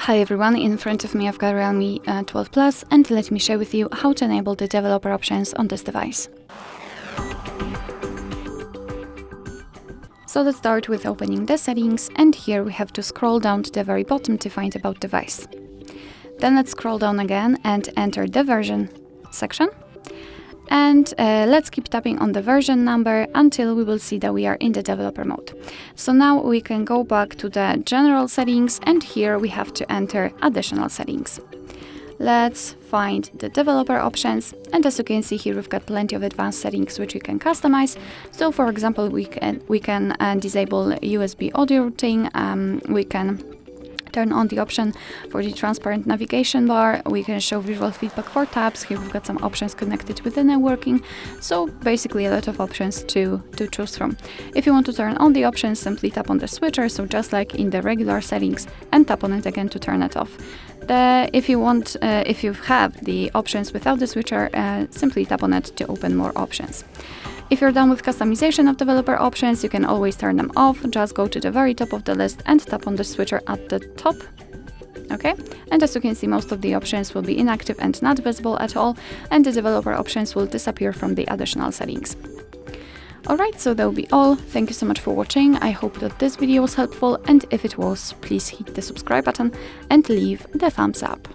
Hi everyone, in front of me I've got Realme 12 Plus, and let me share with you how to enable the developer options on this device. So let's start with opening the settings, and here we have to scroll down to the very bottom to find about device. Then let's scroll down again and enter the version section. And let's keep tapping on the version number until we will see that we are in the developer mode. So now we can go back to the general settings, and here we have to enter additional settings. Let's find the developer options, and as you can see here we've got plenty of advanced settings which we can customize. So for example we can disable USB audio routing, we can turn on the option for the transparent navigation bar, we can show visual feedback for tabs. Here we've got some options connected with the networking, so basically a lot of options to choose from. If you want to turn on the options, simply tap on the switcher, so just like in the regular settings, and tap on it again to turn it off. If you have the options without the switcher, simply tap on it to open more options. If you're done with customization of developer options, you can always turn them off. Just go to the very top of the list and tap on the switcher at the top. Okay, and as you can see, most of the options will be inactive and not visible at all, and the developer options will disappear from the additional settings. Alright, so that will be all. Thank you so much for watching. I hope that this video was helpful, and if it was, please hit the subscribe button and leave the thumbs up.